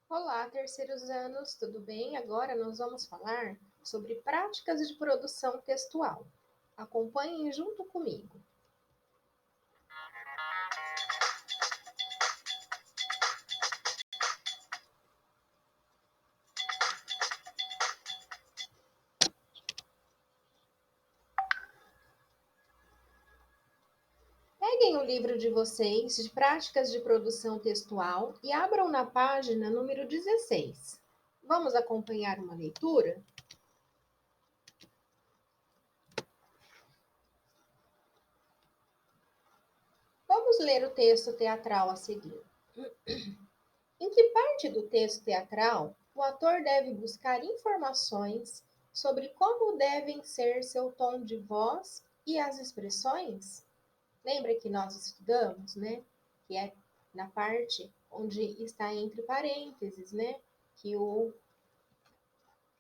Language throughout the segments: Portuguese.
Olá, terceiros anos, tudo bem? Agora nós vamos falar sobre práticas de produção textual. Acompanhem junto comigo. Peguem o livro de vocês de práticas de produção textual e abram na página número 16. Vamos acompanhar uma leitura? Vamos ler o texto teatral a seguir. Em que parte do texto teatral o ator deve buscar informações sobre como devem ser seu tom de voz e as expressões? Lembra que nós estudamos, né? Que é na parte onde está entre parênteses, né? Que o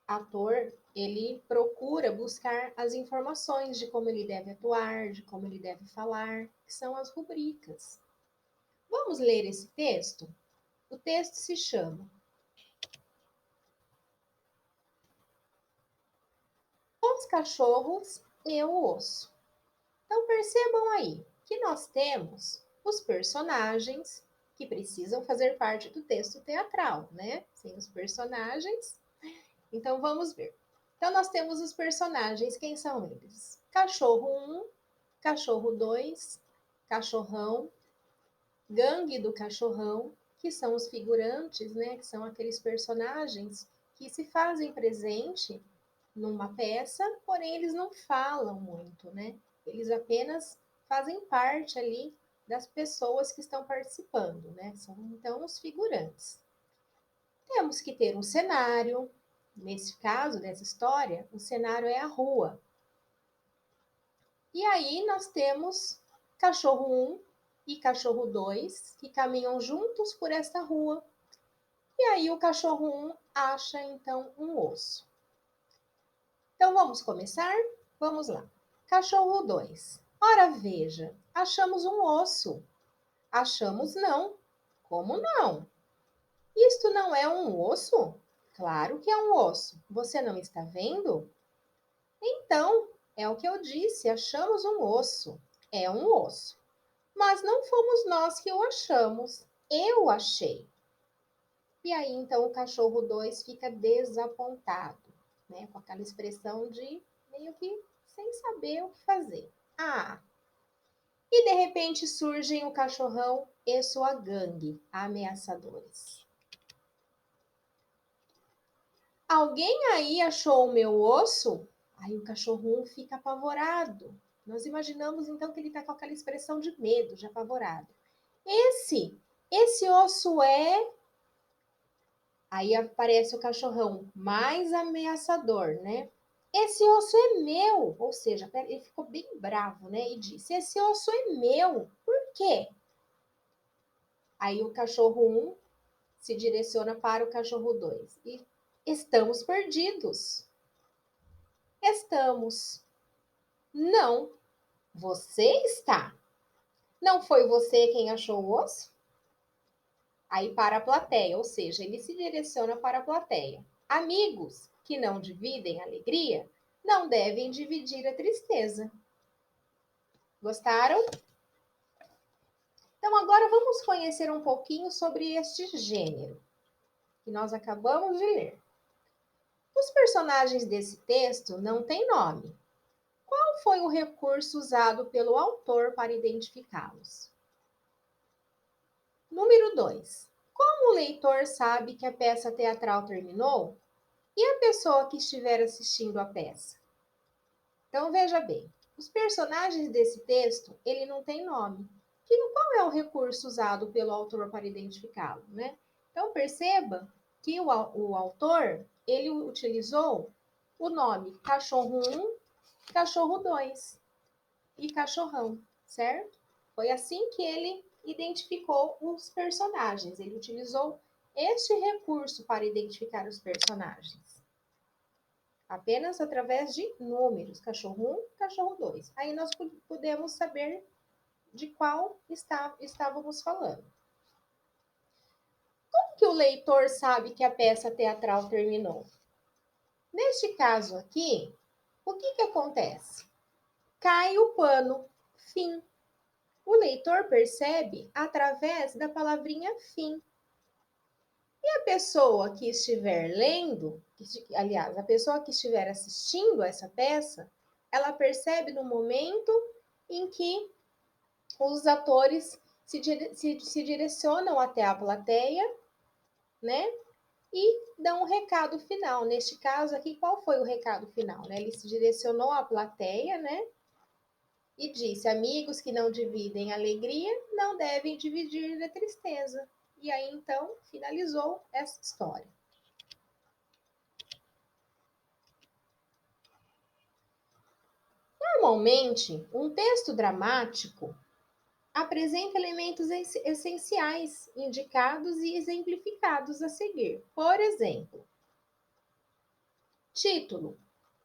ator ele procura buscar as informações de como ele deve atuar, de como ele deve falar, que são as rubricas. Vamos ler esse texto? O texto se chama Os Cachorros e o Osso. Então percebam aí que nós temos os personagens que precisam fazer parte do texto teatral, né? Sem os personagens. Então vamos ver. Então nós temos os personagens, quem são eles? Cachorro um, Cachorro 2, Cachorrão, Gangue do Cachorrão, que são os figurantes, né? Que são aqueles personagens que se fazem presente numa peça, porém eles não falam muito, né? Eles apenas fazem parte ali das pessoas que estão participando, né? São então os figurantes. Temos que ter um cenário. Nesse caso, dessa história, o cenário é a rua. E aí nós temos cachorro um e cachorro 2 que caminham juntos por esta rua. E aí o cachorro um acha então um osso. Então vamos começar? Vamos lá. Cachorro 2. Ora veja, achamos um osso. Achamos não. Como não? Isto não é um osso? Claro que é um osso. Você não está vendo? Então, é o que eu disse, achamos um osso. É um osso. Mas não fomos nós que o achamos. Eu achei. E aí, então, o cachorro 2 fica desapontado, né? Com aquela expressão de meio que sem saber o que fazer. Ah, e de repente surgem o cachorrão e sua gangue, ameaçadores. Alguém aí achou o meu osso? Aí o cachorro fica apavorado. Nós imaginamos então que ele está com aquela expressão de medo, de apavorado. Esse osso é. Aí aparece o cachorrão mais ameaçador, né? Esse osso é meu. Ou seja, ele ficou bem bravo, né? E disse: Esse osso é meu. Por quê? Aí o cachorro se direciona para o cachorro 2 e estamos perdidos. Estamos. Não, você está. Não foi você quem achou o osso? Aí para a plateia, ou seja, ele se direciona para a plateia. Amigos que não dividem a alegria não devem dividir a tristeza. Gostaram? Então agora vamos conhecer um pouquinho sobre este gênero que nós acabamos de ler. Os personagens desse texto não têm nome. Qual foi o recurso usado pelo autor para identificá-los? Número 2. Como o leitor sabe que a peça teatral terminou? E a pessoa que estiver assistindo a peça? Então veja bem, os personagens desse texto, ele não tem nome. Qual é o recurso usado pelo autor para identificá-lo, né? Então perceba que o autor, ele utilizou o nome cachorro um, cachorro 2 e cachorrão, certo? Foi assim que ele identificou os personagens. Ele utilizou este recurso para identificar os personagens. Apenas através de números, cachorro 1, cachorro 2. Aí nós podemos saber de qual estávamos falando. Como que o leitor sabe que a peça teatral terminou? Neste caso aqui, o que acontece? Cai o pano, fim. O leitor percebe através da palavrinha fim. E a pessoa que estiver lendo, aliás, a pessoa que estiver assistindo essa peça, ela percebe no momento em que os atores se direcionam até a plateia, né? E dão um recado final. Neste caso aqui, qual foi o recado final? Né? Ele se direcionou à plateia, né? E disse: amigos que não dividem alegria não devem dividir a tristeza. E aí então finalizou essa história. Normalmente, um texto dramático apresenta elementos essenciais indicados e exemplificados a seguir. Por exemplo, título.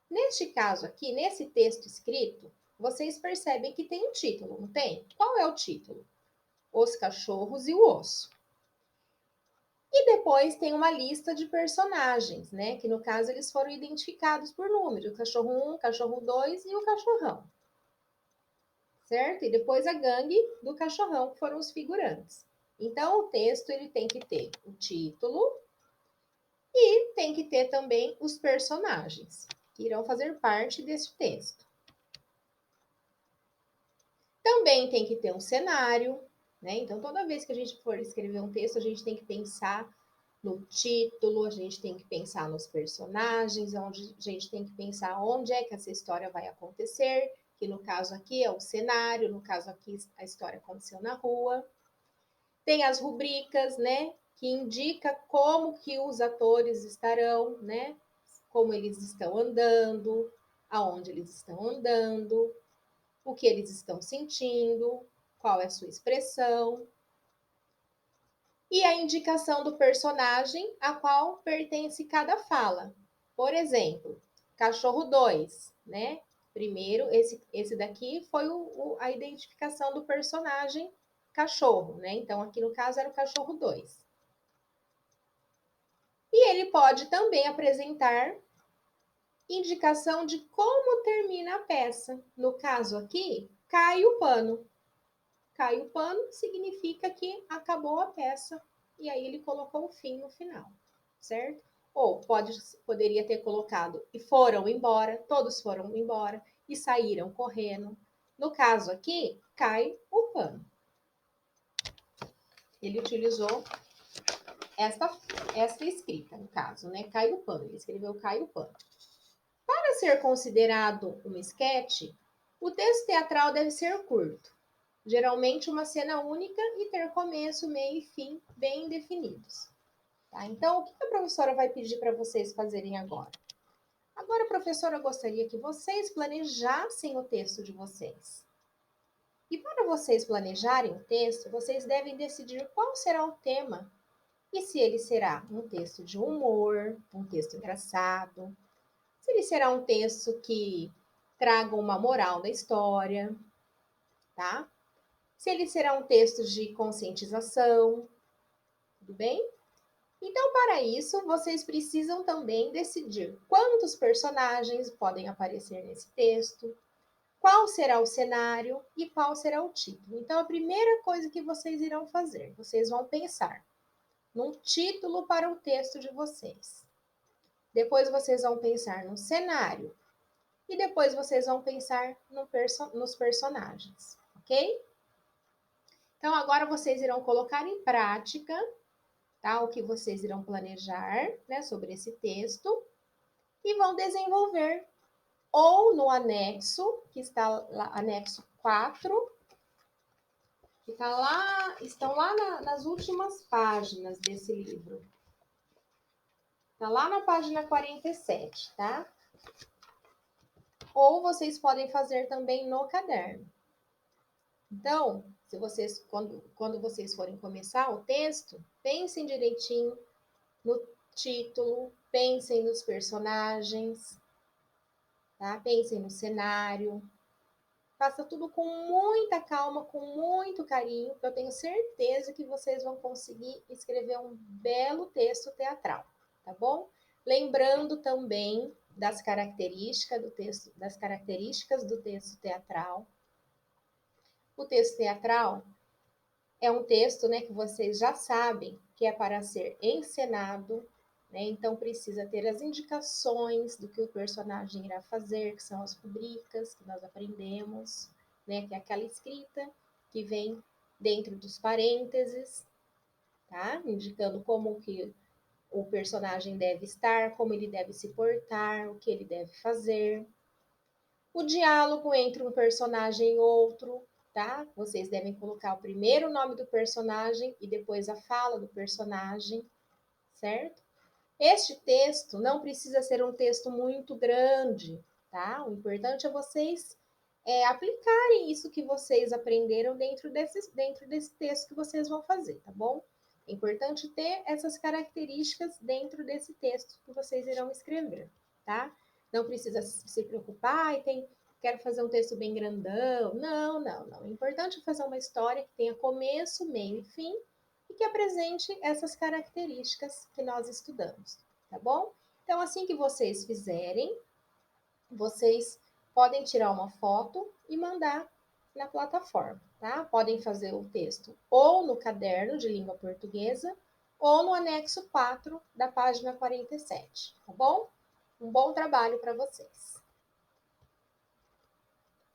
Neste caso aqui, nesse texto escrito, vocês percebem que tem um título, não tem? Qual é o título? Os cachorros e o osso. E depois tem uma lista de personagens, né? Que no caso eles foram identificados por número: o cachorro 1, o cachorro 2 e o cachorrão. Certo? E depois a gangue do cachorrão, que foram os figurantes. Então o texto ele tem que ter o título e tem que ter também os personagens que irão fazer parte desse texto. Também tem que ter um cenário, né? Então toda vez que a gente for escrever um texto, a gente tem que pensar no título, a gente tem que pensar nos personagens, a gente tem que pensar onde é que essa história vai acontecer, que no caso aqui é o cenário, no caso aqui a história aconteceu na rua. Tem as rubricas, né, que indica como que os atores estarão, né, como eles estão andando, aonde eles estão andando, o que eles estão sentindo, qual é a sua expressão. E a indicação do personagem a qual pertence cada fala. Por exemplo, cachorro 2, né? Primeiro, esse daqui foi a identificação do personagem cachorro, né? Então, aqui no caso era o cachorro 2. E ele pode também apresentar indicação de como termina a peça. No caso aqui, cai o pano. Cai o pano significa que acabou a peça e aí ele colocou o fim no final, certo? Ou poderia ter colocado e foram embora, todos foram embora e saíram correndo. No caso aqui, cai o pano. Ele utilizou esta escrita, no caso, né? Cai o pano. Ele escreveu cai o pano. Para ser considerado um esquete, o texto teatral deve ser curto, geralmente uma cena única e ter começo, meio e fim bem definidos. Tá? Então, o que a professora vai pedir para vocês fazerem agora? Agora, a professora gostaria que vocês planejassem o texto de vocês. E para vocês planejarem o texto, vocês devem decidir qual será o tema e se ele será um texto de humor, um texto engraçado, se ele será um texto que traga uma moral da história, tá? Se ele será um texto de conscientização, tudo bem? Então, para isso, vocês precisam também decidir quantos personagens podem aparecer nesse texto, qual será o cenário e qual será o título. Então, a primeira coisa que vocês irão fazer, vocês vão pensar num título para o texto de vocês. Depois vocês vão pensar no cenário. E depois vocês vão pensar nos personagens, ok? Então, agora vocês irão colocar em prática, tá? O que vocês irão planejar, né, sobre esse texto e vão desenvolver ou no anexo, que está lá, anexo 4, que tá lá, estão lá nas últimas páginas desse livro. Tá lá na página 47, tá? Ou vocês podem fazer também no caderno. Então, se vocês, quando vocês forem começar o texto, pensem direitinho no título, pensem nos personagens, tá? Pensem no cenário. Faça tudo com muita calma, com muito carinho, porque eu tenho certeza que vocês vão conseguir escrever um belo texto teatral, tá bom? Lembrando também das características do texto teatral. O texto teatral é um texto, né, que vocês já sabem que é para ser encenado, né? Então precisa ter as indicações do que o personagem irá fazer, que são as rubricas que nós aprendemos, né, que é aquela escrita que vem dentro dos parênteses, tá? Indicando como que o personagem deve estar, como ele deve se portar, o que ele deve fazer. O diálogo entre um personagem e outro, tá? Vocês devem colocar o primeiro nome do personagem e depois a fala do personagem, certo? Este texto não precisa ser um texto muito grande, tá? O importante é vocês aplicarem isso que vocês aprenderam dentro desse texto que vocês vão fazer, tá bom? É importante ter essas características dentro desse texto que vocês irão escrever, tá? Não precisa se preocupar e quero fazer um texto bem grandão. Não, não, não. O importante é fazer uma história que tenha começo, meio e fim e que apresente essas características que nós estudamos, tá bom? Então, assim que vocês fizerem, vocês podem tirar uma foto e mandar na plataforma, tá? Podem fazer o texto ou no caderno de língua portuguesa ou no anexo 4 da página 47, tá bom? Um bom trabalho para vocês.